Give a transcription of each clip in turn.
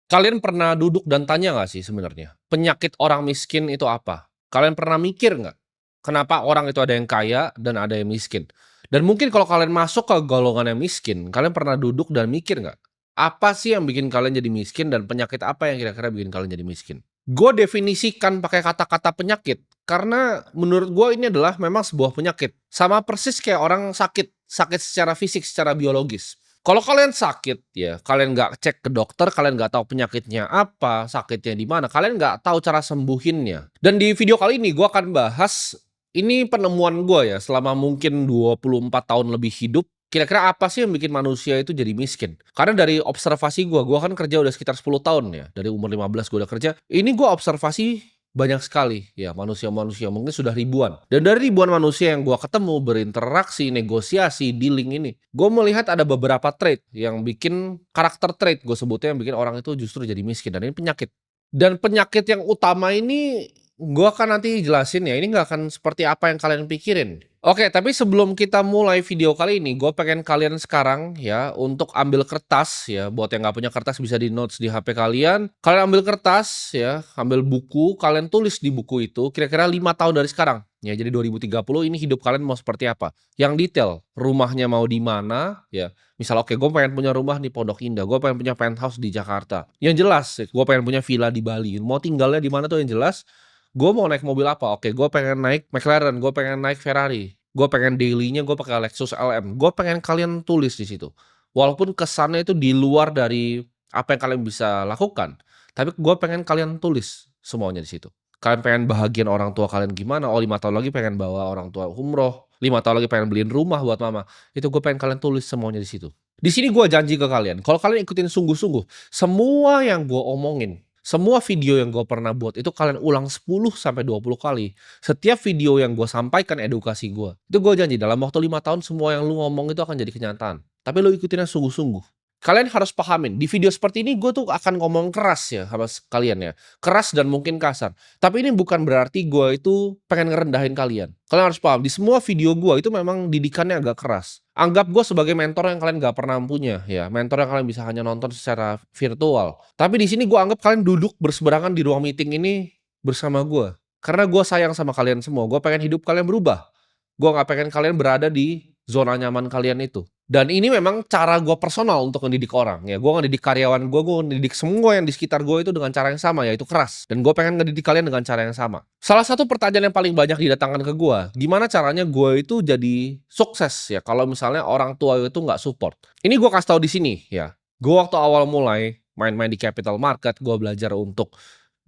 Kalian pernah duduk dan tanya nggak sih sebenarnya, penyakit orang miskin itu apa? Kalian pernah mikir nggak, kenapa orang itu ada yang kaya dan ada yang miskin? Dan mungkin kalau kalian masuk ke golongan yang miskin, kalian pernah duduk dan mikir nggak, apa sih yang bikin kalian jadi miskin dan penyakit apa yang kira-kira bikin kalian jadi miskin? Gue definisikan pakai kata-kata penyakit, karena menurut gue ini adalah memang sebuah penyakit. Sama persis kayak orang sakit, sakit secara fisik, secara biologis. Kalau kalian sakit ya, kalian nggak cek ke dokter, kalian nggak tahu penyakitnya apa, sakitnya di mana, kalian nggak tahu cara sembuhinnya. Dan di video kali ini gue akan bahas, ini penemuan gue ya, selama mungkin 24 tahun lebih hidup, kira-kira apa sih yang bikin manusia itu jadi miskin? Karena dari observasi gue kan kerja udah sekitar 10 tahun ya, dari umur 15 gue udah kerja, ini gue observasi banyak sekali ya manusia-manusia, mungkin sudah ribuan. Dan dari ribuan manusia yang gua ketemu, berinteraksi, negosiasi, dealing ini, gue melihat ada beberapa trait yang bikin karakter trait gue sebutnya yang bikin orang itu justru jadi miskin dan ini penyakit. Dan penyakit yang utama ini gua akan nanti jelasin ya, ini nggak akan seperti apa yang kalian pikirin. Oke, tapi sebelum kita mulai video kali ini, gue pengen kalian sekarang ya untuk ambil kertas ya, buat yang nggak punya kertas bisa di notes di HP kalian. Kalian ambil kertas ya, ambil buku, kalian tulis di buku itu kira-kira 5 tahun dari sekarang. Ya, jadi 2030 ini hidup kalian mau seperti apa? Yang detail, rumahnya mau di mana ya. Misal oke, gue pengen punya rumah di Pondok Indah, gue pengen punya penthouse di Jakarta. Yang jelas, gue pengen punya villa di Bali. Mau tinggalnya di mana tuh yang jelas. Gue mau naik mobil apa? Oke, gue pengen naik McLaren, gue pengen naik Ferrari, gue pengen daily-nya gue pakai Lexus LM. Gue pengen kalian tulis di situ. Walaupun kesannya itu di luar dari apa yang kalian bisa lakukan, tapi gue pengen kalian tulis semuanya di situ. Kalian pengen bahagian orang tua kalian gimana? Oh, 5 tahun lagi pengen bawa orang tua umroh, 5 tahun lagi pengen beliin rumah buat mama. Itu gue pengen kalian tulis semuanya di situ. Di sini gue janji ke kalian, kalau kalian ikutin sungguh-sungguh, semua yang gue omongin, semua video yang gue pernah buat itu kalian ulang 10 sampai 20 kali. Setiap video yang gue sampaikan edukasi gue, itu gue janji dalam waktu 5 tahun semua yang lu ngomong itu akan jadi kenyataan. Tapi lu ikutinnya sungguh-sungguh. Kalian harus pahamin, di video seperti ini gue tuh akan ngomong keras ya sama kalian ya. Keras dan mungkin kasar. Tapi ini bukan berarti gue itu pengen ngerendahin kalian. Kalian harus paham, di semua video gue itu memang didikannya agak keras. Anggap gue sebagai mentor yang kalian gak pernah punya ya. Mentor yang kalian bisa hanya nonton secara virtual. Tapi di sini gue anggap kalian duduk berseberangan di ruang meeting ini bersama gue. Karena gue sayang sama kalian semua. Gue pengen hidup kalian berubah. Gue gak pengen kalian berada di zona nyaman kalian itu. Dan ini memang cara gue personal untuk mendidik orang ya. Gue ngedidik karyawan gue ngedidik semua yang di sekitar gue itu dengan cara yang sama, yaitu keras. Dan gue pengen ngedidik kalian dengan cara yang sama. Salah satu pertanyaan yang paling banyak didatangkan ke gue, gimana caranya gue itu jadi sukses ya kalau misalnya orang tua itu nggak support. Ini gue kasih tahu di sini ya. Gue waktu awal mulai main-main di capital market, gue belajar untuk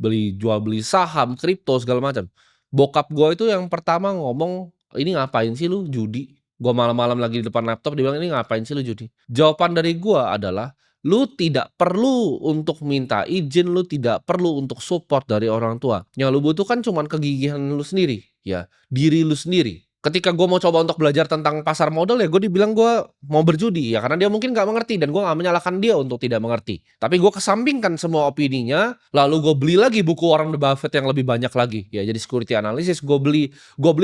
jual beli saham, kripto segala macam. Bokap gue itu yang pertama ngomong, ini ngapain sih lu judi? Gua malam-malam lagi di depan laptop, dia bilang, "Ini ngapain sih lu judi?" Jawaban dari gua adalah, "Lu tidak perlu untuk minta izin, lu tidak perlu untuk support dari orang tua. Yang lu butuhkan cuman kegigihan lu sendiri, ya, diri lu sendiri." Ketika gua mau coba untuk belajar tentang pasar modal ya gua dibilang gua mau berjudi, ya karena dia mungkin nggak mengerti dan gua nggak menyalahkan dia untuk tidak mengerti. Tapi gua kesampingkan semua opininya, lalu gua beli lagi buku Warren Buffett yang lebih banyak lagi, ya jadi security analysis, gua beli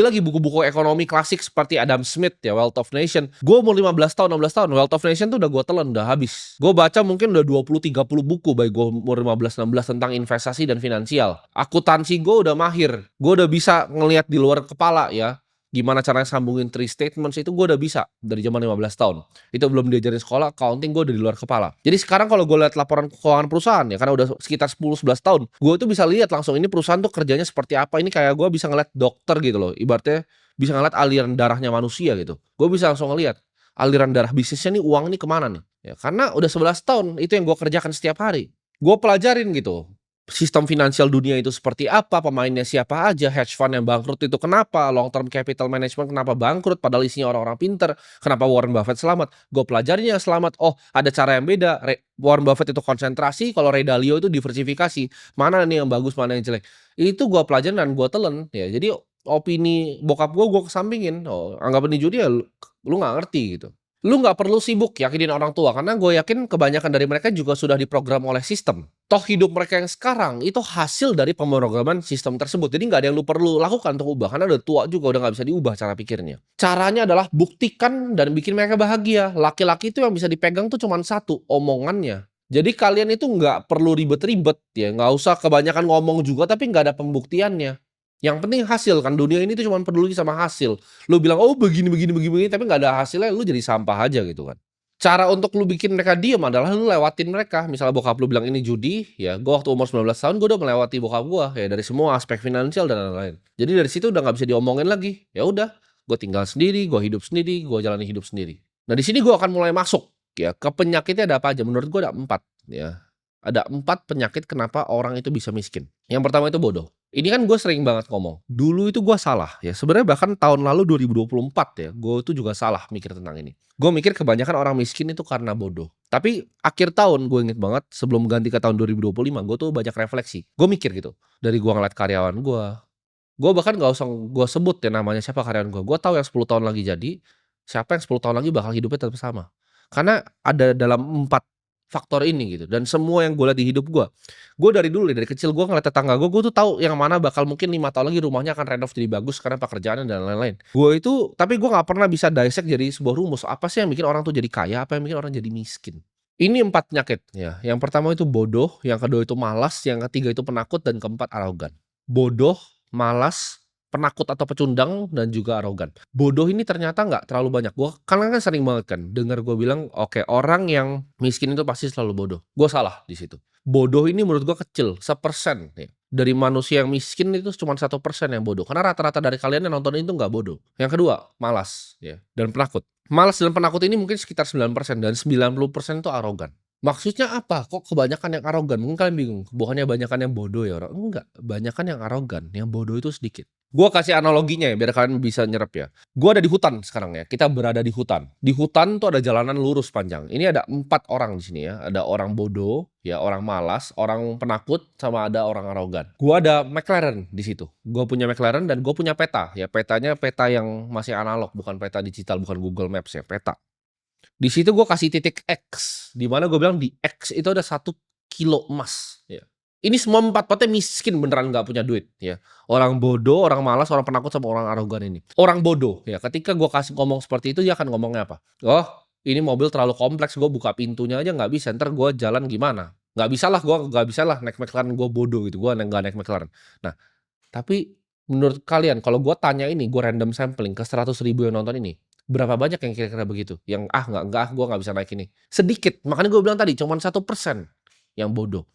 lagi buku-buku ekonomi klasik seperti Adam Smith ya, Wealth of Nation. Gue umur 15 tahun, 16 tahun, Wealth of Nation tuh udah gue telan, udah habis. Gue baca mungkin udah 20, 30 buku baik gue umur 15, 16 tentang investasi dan finansial. Akuntansi gue udah mahir. Gue udah bisa ngelihat di luar kepala ya. Gimana caranya sambungin three statements itu gue udah bisa dari zaman 15 tahun. Itu belum diajarin sekolah, accounting gue udah di luar kepala. Jadi sekarang kalau gue lihat laporan keuangan perusahaan ya, karena udah sekitar 10-11 tahun, gue tuh bisa lihat langsung ini perusahaan tuh kerjanya seperti apa. Ini kayak gue bisa ngeliat dokter gitu loh. Ibaratnya bisa ngeliat aliran darahnya manusia gitu. Gue bisa langsung ngeliat aliran darah bisnisnya nih, uang nih kemana nih. Ya, karena udah 11 tahun itu yang gue kerjakan setiap hari. Gue pelajarin gitu. Sistem finansial dunia itu seperti apa, pemainnya siapa aja, hedge fund yang bangkrut itu kenapa, long term capital management kenapa bangkrut, padahal isinya orang-orang pinter, kenapa Warren Buffett selamat, gue pelajarinya selamat, oh ada cara yang beda, Warren Buffett itu konsentrasi, kalau Ray Dalio itu diversifikasi, mana nih yang bagus, mana yang jelek, itu gue pelajarin dan gue telen, ya jadi opini bokap gue kesampingin, oh anggap ini judi ya lu nggak ngerti gitu. Lu nggak perlu sibuk yakinin orang tua, karena gue yakin kebanyakan dari mereka juga sudah diprogram oleh sistem. Toh hidup mereka yang sekarang itu hasil dari pemrograman sistem tersebut. Jadi nggak ada yang lu perlu lakukan untuk ubah, karena udah tua juga, udah nggak bisa diubah cara pikirnya. Caranya adalah buktikan dan bikin mereka bahagia. Laki-laki itu yang bisa dipegang tuh cuma satu, omongannya. Jadi kalian itu nggak perlu ribet-ribet ya, nggak usah kebanyakan ngomong juga tapi nggak ada pembuktiannya. Yang penting hasil kan, dunia ini tuh cuman peduli sama hasil. Lu bilang, "Oh begini begini begini begini," tapi nggak ada hasilnya, lu jadi sampah aja gitu kan. Cara untuk lu bikin mereka diem adalah lu lewatin mereka. Misalnya bokap lu bilang ini judi, ya gua waktu umur 19 tahun gua udah melewati bokap gua, ya dari semua aspek finansial dan lain-lain. Jadi dari situ udah nggak bisa diomongin lagi. Ya udah, gua tinggal sendiri, gua hidup sendiri, gua jalani hidup sendiri. Nah di sini gua akan mulai masuk ya ke penyakitnya ada apa aja, menurut gua ada 4 ya. Ada 4 penyakit kenapa orang itu bisa miskin. Yang pertama itu bodoh. Ini kan gue sering banget ngomong, dulu itu gue salah ya, sebenarnya bahkan tahun lalu 2024 ya, gue itu juga salah mikir tentang ini. Gue mikir kebanyakan orang miskin itu karena bodoh. Tapi akhir tahun gue inget banget sebelum ganti ke tahun 2025, gue tuh banyak refleksi. Gue mikir gitu, dari gue ngeliat karyawan gue bahkan nggak usah gue sebut ya namanya siapa karyawan gue tahu yang 10 tahun lagi jadi, siapa yang 10 tahun lagi bakal hidupnya tetap sama. Karena ada dalam 4 faktor ini gitu dan semua yang gue lihat di hidup gue dari dulu dari kecil gue ngeliat tetangga gue tuh tahu yang mana bakal mungkin 5 tahun lagi rumahnya akan renov jadi bagus karena pekerjaannya dan lain-lain. Gue itu tapi gue nggak pernah bisa dissect jadi sebuah rumus, apa sih yang bikin orang tuh jadi kaya, apa yang bikin orang jadi miskin. Ini 4 penyakit ya, yang pertama itu bodoh, yang kedua itu malas, yang ketiga itu penakut, dan keempat arogan. Bodoh, malas, penakut atau pecundang, dan juga arogan. Bodoh ini ternyata nggak terlalu banyak. Gua kan sering banget kan dengar gue bilang, "Oke, orang yang miskin itu pasti selalu bodoh." Gue salah di situ. Bodoh ini menurut gue kecil, 1% ya. Dari manusia yang miskin itu cuma 1% yang bodoh. Karena rata-rata dari kalian yang nonton itu nggak bodoh. Yang kedua, malas ya, dan penakut. Malas dan penakut ini mungkin sekitar 9% dan 90% itu arogan. Maksudnya apa? Kok kebanyakan yang arogan? Mungkin kalian bingung, bukannya banyakan yang bodoh ya orang? Enggak, banyakan yang arogan, yang bodoh itu sedikit. Gua kasih analoginya ya biar kalian bisa nyerap ya. Gua ada di hutan sekarang ya, kita berada di hutan. Di hutan tuh ada jalanan lurus panjang. Ini ada 4 orang di sini ya. Ada orang bodoh, ya orang malas, orang penakut, sama ada orang arogan. Gua ada McLaren di situ. Gua punya McLaren dan gue punya peta. Ya petanya peta yang masih analog, bukan peta digital, bukan Google Maps ya, peta. Di situ gue kasih titik X, di mana gue bilang di X itu ada 1 kilo emas, ya. Ini semua 4-empatnya miskin beneran nggak punya duit, ya. Orang bodoh, orang malas, orang penakut, sama orang arogan ini. Orang bodoh, ya ketika gue kasih ngomong seperti itu dia akan ngomongnya apa? "Oh, ini mobil terlalu kompleks, gue buka pintunya aja nggak bisa, entar gue jalan gimana? Nggak bisa lah, gue nggak bisa lah naik McLaren, gue bodoh gitu, gue nggak naik McLaren." Nah, tapi menurut kalian kalau gue tanya ini, gue random sampling ke 100.000 yang nonton ini, berapa banyak yang kira-kira begitu? Yang, "Ah nggak ah, gue nggak bisa naik ini." Sedikit, makanya gue bilang tadi cuman 1% yang bodoh,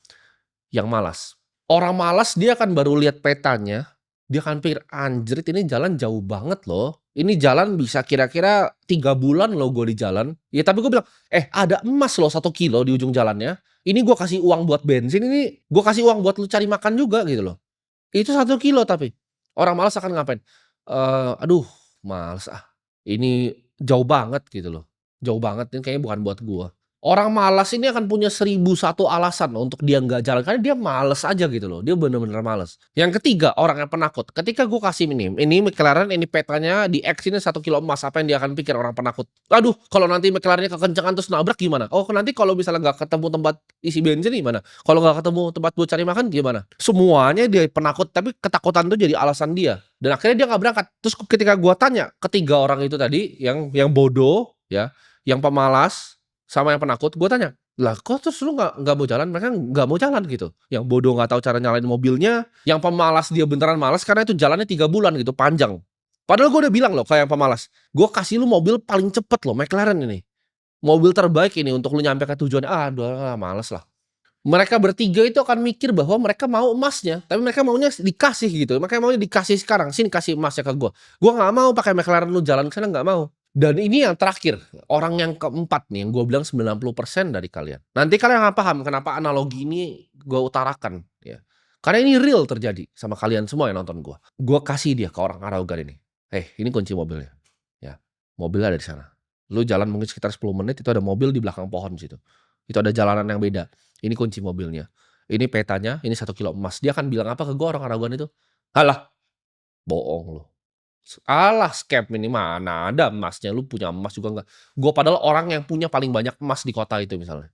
yang malas. Orang malas dia akan baru lihat petanya, dia akan pikir, "Anjrit ini jalan jauh banget loh. Ini jalan bisa kira-kira 3 bulan loh gue di jalan." Ya tapi gue bilang, ada emas loh 1 kilo di ujung jalannya. Ini gue kasih uang buat bensin, ini gue kasih uang buat lu cari makan juga," gitu loh. Itu 1 kilo tapi. Orang malas akan ngapain? "Aduh males ah, ini jauh banget," gitu loh. "Jauh banget, ini kayaknya bukan buat gua." Orang malas ini akan punya 1001 alasan untuk dia nggak jalan, karena dia males aja gitu loh, dia bener-bener males. Yang ketiga, orang yang penakut. Ketika gua kasih ini McLaren, ini petanya di X ini 1 kilo emas, apa yang dia akan pikir orang penakut? "Aduh, kalau nanti McLaren-nya kekencangan terus nabrak gimana? Oh, nanti kalau misalnya nggak ketemu tempat isi bensin gimana? Kalau nggak ketemu tempat buat cari makan gimana?" Semuanya dia penakut, tapi ketakutan itu jadi alasan dia. Dan akhirnya dia nggak berangkat. Terus ketika gua tanya, ketiga orang itu tadi, yang bodoh, ya, yang pemalas, sama yang penakut, gua tanya, "Lah kok terus lu nggak mau jalan?" Mereka nggak mau jalan gitu. Yang bodoh nggak tahu cara nyalain mobilnya, yang pemalas dia beneran malas karena itu jalannya 3 bulan gitu, panjang. Padahal gua udah bilang loh kayak yang pemalas, "Gua kasih lu mobil paling cepet loh, McLaren ini. Mobil terbaik ini untuk lu nyampe ke tujuan." "Aduh males lah." Mereka bertiga itu akan mikir bahwa mereka mau emasnya, tapi mereka maunya dikasih gitu, mereka maunya dikasih sekarang, "Sini kasih emasnya ke gua." Gua nggak mau pakai McLaren lu jalan ke sana, nggak mau. Dan ini yang terakhir, orang yang keempat nih, yang gua bilang 90% dari kalian. Nanti kalian akan paham kenapa analogi ini gua utarakan, ya. Karena ini real terjadi sama kalian semua yang nonton gua. Gua kasih dia ke orang arogan ini, ini kunci mobilnya, ya. Mobilnya ada di sana. Lu jalan mungkin sekitar 10 menit, itu ada mobil di belakang pohon situ. Itu ada jalanan yang beda. Ini kunci mobilnya. Ini petanya, ini 1 kilo emas. Dia akan bilang apa ke gua orang arogan itu? "Halah, bohong lu. Alah scam ini, mana ada emasnya, lu punya emas juga enggak." Gua padahal orang yang punya paling banyak emas di kota itu misalnya.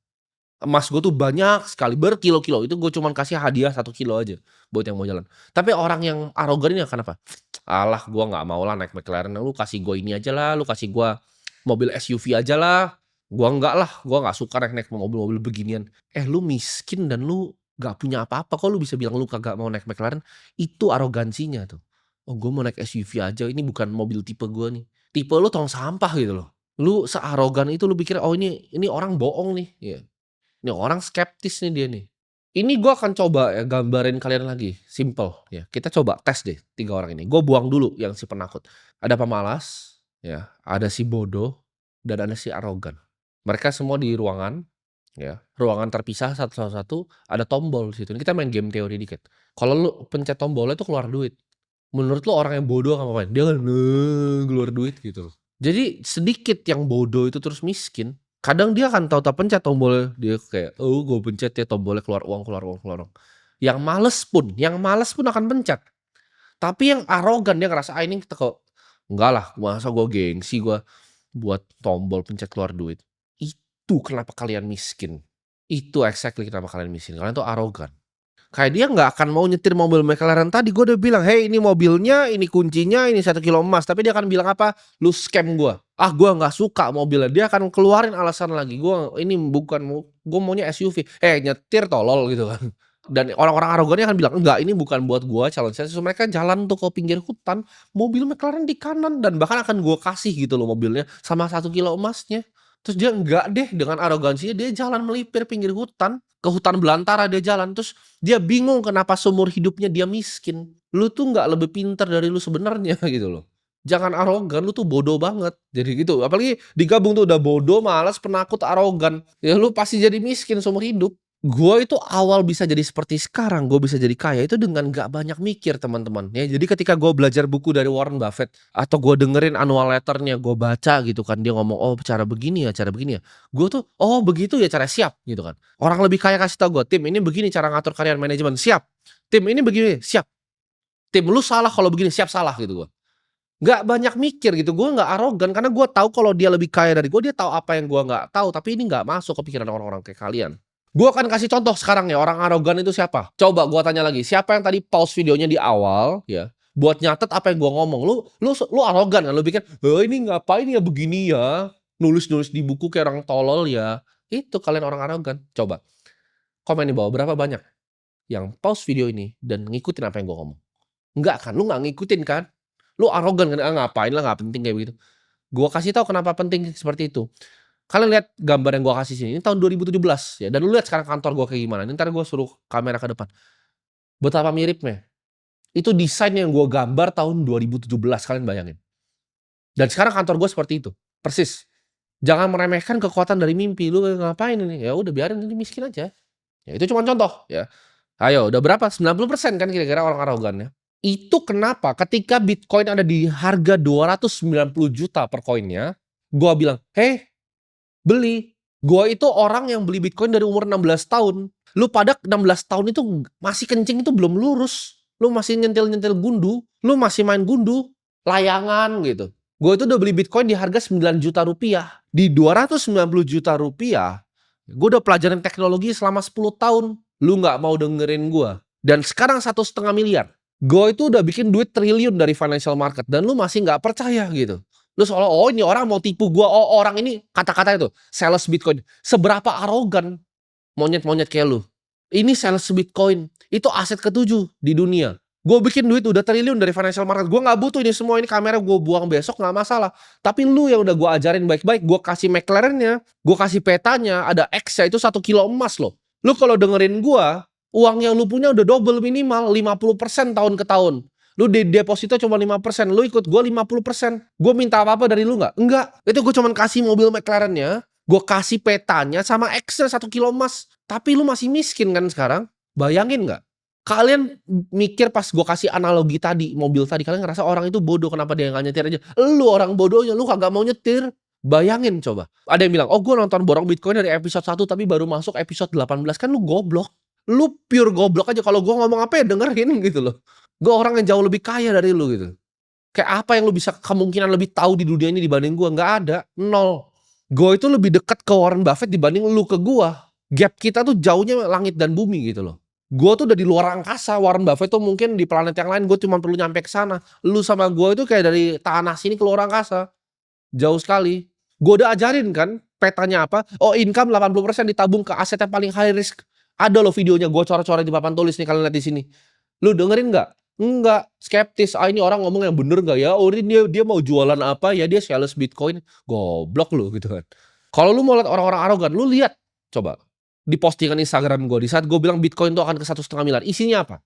Emas gua tuh banyak sekali, berkilo-kilo, itu gua cuman kasih hadiah 1 kilo aja buat yang mau jalan. Tapi orang yang arogan ini akan apa? "Alah gua nggak mau lah naik McLaren, lu kasih gua ini aja lah, lu kasih gua mobil SUV aja lah." Gua enggak lah, gua nggak suka naik-naik mobil-mobil beginian. Lu miskin dan lu nggak punya apa-apa, kok lu bisa bilang lu kagak mau naik McLaren? Itu arogansinya tuh. "Oh, gua mau naik SUV aja, ini bukan mobil tipe gua nih." Tipe lu tong sampah gitu loh. Lu searogan itu lu pikir, "Oh, ini orang bohong nih." Iya. Ini orang skeptis nih dia nih. Ini gua akan coba ya gambarin kalian lagi, simple ya. Kita coba tes deh 3 orang ini. Gua buang dulu yang si penakut. Ada pemalas, ya, ada si bodoh, dan ada si arogan. Mereka semua di ruangan, ya, ruangan terpisah satu-satu, ada tombol di situ. Ini kita main game teori dikit. Kalau lu pencet tombolnya tuh keluar duit. Menurut lu orang yang bodoh akan ngapain? Dia akan, keluar duit gitu loh. Jadi sedikit yang bodoh itu terus miskin, kadang dia akan tahu-tahu pencet tombol, dia kayak, "Oh, gue pencet ya tombolnya keluar uang keluar uang keluar uang." Yang males pun akan pencet. Tapi yang arogan dia ngerasa, "Ah, ini kok enggak lah, masa gue gengsi gue buat tombol pencet keluar duit." Itu kenapa kalian miskin. Itu exactly kenapa kalian miskin. Kalian tuh arogan. Kayak dia nggak akan mau nyetir mobil McLaren tadi, gue udah bilang, "Hey, ini mobilnya, ini kuncinya, ini 1 kilo emas." Tapi dia akan bilang apa? "Lu scam gua." "Ah, gua nggak suka mobilnya." Dia akan keluarin alasan lagi, ini bukan gua maunya SUV." Nyetir tolol gitu kan. Dan orang-orang arogannya akan bilang, "Enggak, ini bukan buat gua calon saya." Terus mereka jalan tuh ke pinggir hutan, mobil McLaren di kanan dan bahkan akan gua kasih gitu loh mobilnya sama 1 kilo emasnya. Terus dia enggak deh, dengan arogansinya dia jalan melipir pinggir hutan, ke hutan belantara dia jalan, terus dia bingung kenapa seumur hidupnya dia miskin. Lu tuh nggak lebih pintar dari lu sebenarnya gitu loh. Jangan arogan, lu tuh bodoh banget. Jadi gitu, apalagi digabung tuh udah bodoh, malas, penakut, arogan. Ya lu pasti jadi miskin seumur hidup. Gua itu awal bisa jadi seperti sekarang, gue bisa jadi kaya itu dengan nggak banyak mikir teman-teman, ya. Jadi ketika gue belajar buku dari Warren Buffett, atau gue dengerin annual letter-nya, gue baca gitu kan, dia ngomong, "Oh, cara begini ya, cara begini ya." Gue tuh, "Oh, begitu ya cara," siap gitu kan. Orang lebih kaya kasih tahu gue, "Tim, ini begini cara ngatur karier manajemen," siap. "Tim, ini begini," siap. "Tim, lu salah kalau begini," siap salah gitu gue. Nggak banyak mikir gitu, gue nggak arogan karena gue tahu kalau dia lebih kaya dari gue, dia tahu apa yang gue nggak tahu, tapi ini nggak masuk ke pikiran orang-orang kayak kalian. Gue akan kasih contoh sekarang ya, orang arogan itu siapa? Coba gue tanya lagi, siapa yang tadi pause videonya di awal ya, buat nyatet apa yang gue ngomong? Lu arogan kan, lu pikir, ini ngapain ya begini ya, nulis-nulis di buku kayak orang tolol ya." Itu kalian orang arogan. Coba komen di bawah, berapa banyak yang pause video ini dan ngikutin apa yang gue ngomong? Enggak kan, lu nggak ngikutin kan? Lu arogan kan, "Ah, ngapain lah, nggak penting," kayak begitu. Gua kasih tahu kenapa penting seperti itu. Kalian lihat gambar yang gua kasih sini, ini tahun 2017 ya, dan lu lihat sekarang kantor gua kayak gimana. Ini entar gua suruh kamera ke depan. Betapa miripnya. Itu desain yang gua gambar tahun 2017, kalian bayangin. Dan sekarang kantor gua seperti itu, persis. Jangan meremehkan kekuatan dari mimpi. Lu ngapain ini? Ya udah biarin ini miskin aja. Ya itu cuma contoh ya. Ayo udah berapa? 90% kan kira-kira orang arogan ya. Itu kenapa ketika Bitcoin ada di harga 290 juta per koinnya, gua bilang, "Hei, beli." Gua itu orang yang beli Bitcoin dari umur 16 tahun. Lu pada 16 tahun itu masih kencing itu belum lurus. Lu masih nyentil-nyentil gundu, lu masih main gundu, layangan gitu. Gua itu udah beli Bitcoin di harga 9 juta rupiah. Di 290 juta rupiah, gua udah pelajarin teknologi selama 10 tahun. Lu nggak mau dengerin gua. Dan sekarang 1,5 miliar. Gua itu udah bikin duit triliun dari financial market dan lu masih nggak percaya gitu. Lu seolah, "Oh, ini orang mau tipu gua, oh orang ini," kata-kata itu, sales Bitcoin. Seberapa arogan monyet-monyet kayak lu. Ini sales Bitcoin, itu aset ketujuh di dunia. Gue bikin duit udah triliun dari financial market. Gue nggak butuh ini semua, ini kamera gue buang besok nggak masalah. Tapi lu yang udah gue ajarin baik-baik, gue kasih McLaren-nya, gue kasih petanya, ada X-nya itu 1 kilo emas loh. Lu kalau dengerin gue, uang yang lu punya udah double minimal 50% tahun ke tahun. Lu di deposito cuma 5%, lu ikut gue 50%. Gue minta apa-apa dari lu nggak? Enggak. Itu gue cuma kasih mobil McLaren-nya, gue kasih petanya sama X-nya 1 kilo emas. Tapi lu masih miskin kan sekarang? Bayangin nggak? Kalian mikir pas gue kasih analogi tadi, mobil tadi, kalian ngerasa orang itu bodoh, kenapa dia nggak nyetir aja? Lu orang bodohnya, lu kagak mau nyetir. Bayangin coba. Ada yang bilang, "Oh, gue nonton Borong Bitcoin dari episode 1 tapi baru masuk episode 18." Kan lu goblok. Lu pure goblok aja. Kalau gue ngomong apa ya dengerin gitu loh. Gue orang yang jauh lebih kaya dari lu gitu. Kayak apa yang lu bisa kemungkinan lebih tahu di dunia ini dibanding gue? Nggak ada. Nol. Gue itu lebih dekat ke Warren Buffett dibanding lu ke gue. Gap kita tuh jauhnya langit dan bumi gitu loh. Gue tuh udah di luar angkasa, Warren Buffett tuh mungkin di planet yang lain, gue cuma perlu nyampe ke sana. Lu sama gue itu kayak dari tanah sini ke luar angkasa. Jauh sekali. Gue udah ajarin kan, petanya apa? Oh, income 80% ditabung ke aset yang paling high risk. Ada loh videonya, gue coret-coret di papan tulis nih, kalian lihat di sini. Lu dengerin nggak? Enggak, skeptis. Ah, ini orang ngomong yang bener nggak ya? Oh, ini dia mau jualan apa ya? Dia sales Bitcoin. Goblok lu gitu kan. Kalau lu mau lihat orang-orang arogan, lu lihat coba di postingan Instagram gue di saat gue bilang Bitcoin tuh akan ke 1,5 miliar. Isinya apa?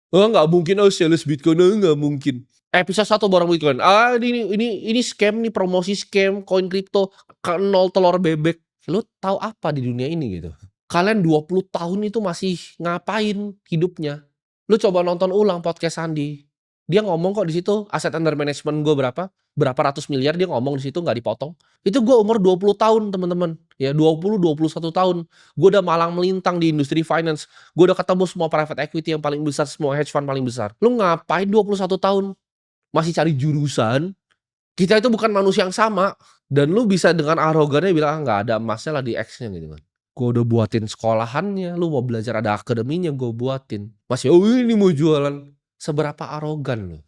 Oh, nggak mungkin, oh sales Bitcoin, oh, nggak mungkin. Episode 1 barang Bitcoin. Ah, ini scam nih, promosi scam, koin kripto, ke nol telur bebek. Lu tahu apa di dunia ini gitu? Kalian 20 tahun itu masih ngapain hidupnya? Lu coba nonton ulang podcast Sandi. Dia ngomong kok di situ aset under management gue berapa? Berapa ratus miliar dia ngomong di situ nggak dipotong. Itu gue umur 20 tahun, teman-teman. Ya 20, 21 tahun. Gue udah malang melintang di industri finance. Gue udah ketemu semua private equity yang paling besar, semua hedge fund paling besar. Lu ngapain 21 tahun masih cari jurusan? Kita itu bukan manusia yang sama. Dan lu bisa dengan arogannya bilang, "Ah, nggak ada emasnya lah di X-nya," gitu kan. Gue udah buatin sekolahannya, lu mau belajar ada akademinya gue buatin. Masih, "Oh, ini mau jualan." Seberapa arogan lu.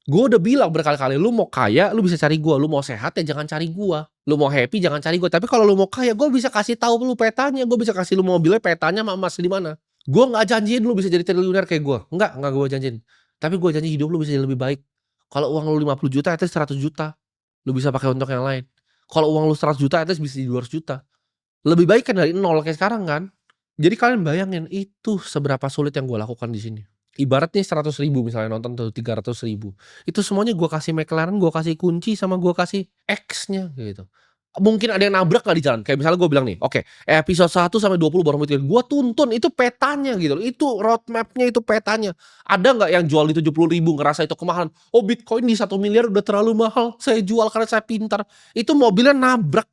Gue udah bilang berkali-kali, lu mau kaya, lu bisa cari gue. Lu mau sehat ya jangan cari gue. Lu mau happy jangan cari gue. Tapi kalau lu mau kaya, gue bisa kasih tahu lu petanya. Gue bisa kasih lu mobilnya petanya sama emas di mana. Gue nggak janjiin lu bisa jadi triliuner kayak gue. Nggak gue janjiin. Tapi gue janji hidup lu bisa jadi lebih baik. Kalau uang lu 50 juta, itu 100 juta. Lu bisa pakai untuk yang lain. Kalau uang lu 100 juta, itu bisa jadi 200 juta. Lebih baik kan dari nol kayak sekarang kan. Jadi kalian bayangin itu seberapa sulit yang gue lakukan di sini. Ibaratnya 100.000 misalnya nonton tuh 300.000. Itu semuanya gue kasih McLaren, gue kasih kunci sama gue kasih X-nya gitu. Mungkin ada yang nabrak nggak di jalan? Kayak misalnya gue bilang nih, oke, episode 1 sampai 20 baru Bitcoin. Gue tuntun itu petanya gitu loh. Itu roadmap-nya, itu petanya. Ada nggak yang jual di 70.000 ngerasa itu kemahalan? Oh, Bitcoin di 1 miliar udah terlalu mahal. Saya jual karena saya pintar. Itu mobilnya nabrak.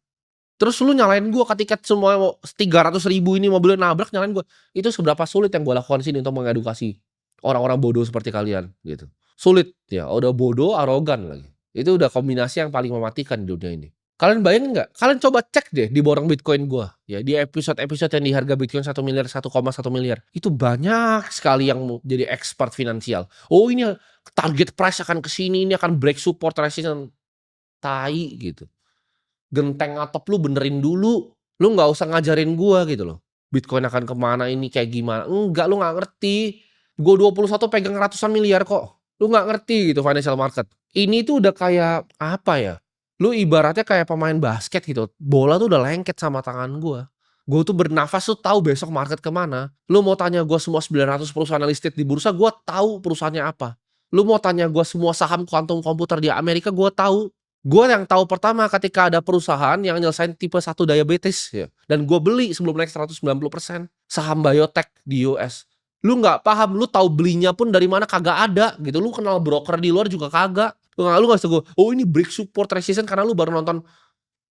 Terus lu nyalain gue ketika semua 300.000 ini mobilnya nabrak, nyalain gue. Itu seberapa sulit yang gue lakukan sini untuk mengedukasi orang-orang bodoh seperti kalian gitu. Sulit ya, udah bodoh, arogan lagi. Itu udah kombinasi yang paling mematikan di dunia ini. Kalian bayangin nggak? Kalian coba cek deh di borong Bitcoin gua ya, di episode-episode yang di harga Bitcoin 1 miliar, 1,1 miliar. Itu banyak sekali yang mau jadi expert finansial. Oh, ini target price akan ke sini, ini akan break support resistance. Tai gitu. Genteng atap lu benerin dulu. Lu nggak usah ngajarin gua gitu loh. Bitcoin akan kemana ini kayak gimana. Enggak, lu nggak ngerti. Gue 21 pegang ratusan miliar kok. Lu nggak ngerti gitu financial market. Ini tuh udah kayak apa ya? Lu ibaratnya kayak pemain basket gitu. Bola tuh udah lengket sama tangan gua. Gue tuh bernafas tuh tahu besok market kemana. Lu mau tanya gua semua 900 perusahaan listed di bursa, gua tahu perusahaannya apa. Lu mau tanya gua semua saham kuantum komputer di Amerika, gua tahu. Gue yang tahu pertama ketika ada perusahaan yang nyelesain tipe 1 diabetes ya. Dan gue beli sebelum naik 190% saham biotech di US. Lu nggak paham, lu tahu belinya pun dari mana kagak ada gitu. Lu kenal broker di luar juga kagak. Lu nggak gue, oh ini break support resistance karena lu baru nonton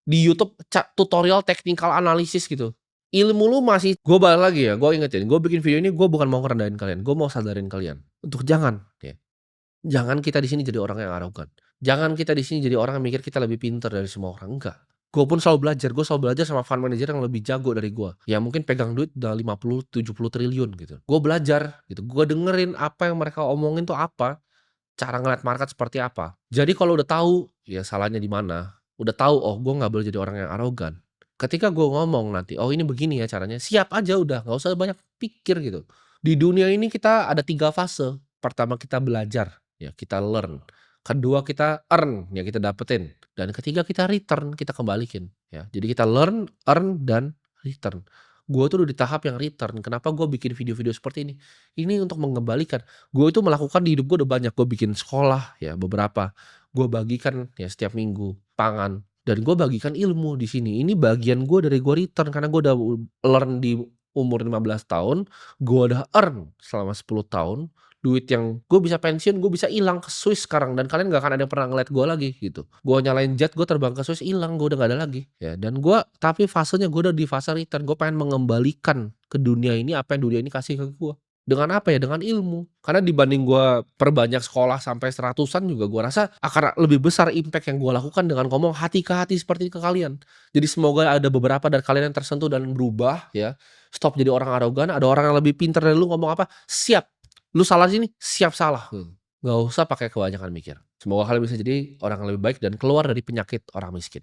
di YouTube tutorial technical analysis gitu. Ilmu lu masih, gue balik lagi ya, gue ingetin, gue bikin video ini gue bukan mau ngerendahin kalian, gue mau sadarin kalian untuk jangan ya. Jangan kita di sini jadi orang yang arogan. Jangan kita di sini jadi orang yang mikir kita lebih pintar dari semua orang, enggak. Gue pun selalu belajar, gue selalu belajar sama fund manager yang lebih jago dari gue. Ya mungkin pegang duit udah 50-70 triliun gitu. Gue belajar gitu, gue dengerin apa yang mereka omongin tuh apa, cara ngeliat market seperti apa. Jadi kalau udah tahu, ya salahnya di mana. Udah tahu, oh gue nggak boleh jadi orang yang arogan. Ketika gue ngomong nanti, oh ini begini ya caranya, siap aja udah, nggak usah banyak pikir gitu. Di dunia ini kita ada 3 fase. Pertama kita belajar, ya kita learn. Kedua kita earn, ya kita dapetin. Dan ketiga kita return, kita kembalikin. Ya, jadi kita learn, earn, dan return. Gue tuh udah di tahap yang return. Kenapa gue bikin video-video seperti ini? Ini untuk mengembalikan. Gue itu melakukan di hidup gue udah banyak. Gue bikin sekolah ya beberapa. Gue bagikan ya setiap minggu pangan. Dan gue bagikan ilmu di sini. Ini bagian gue dari gue return karena gue udah learn di umur 15 tahun. Gue udah earn selama 10 tahun. Duit yang gue bisa pensiun, gue bisa hilang ke Swiss sekarang. Dan kalian gak akan ada yang pernah ngeliat gue lagi gitu. Gue nyalain jet, gue terbang ke Swiss, hilang, gue udah gak ada lagi ya. Dan gue, tapi fasenya gue udah di fase return. Gue pengen mengembalikan ke dunia ini apa yang dunia ini kasih ke gue. Dengan apa ya? Dengan ilmu. Karena dibanding gue perbanyak sekolah sampai 100-an juga gue rasa akan lebih besar impact yang gue lakukan dengan ngomong hati ke hati seperti ke kalian. Jadi semoga ada beberapa dari kalian yang tersentuh dan berubah ya. Stop jadi orang arogan. Ada orang yang lebih pintar dari lu ngomong apa, siap. Lu salah sini, siap salah. Gak usah pakai kebanyakan mikir. Semoga kalian bisa jadi orang yang lebih baik dan keluar dari penyakit orang miskin.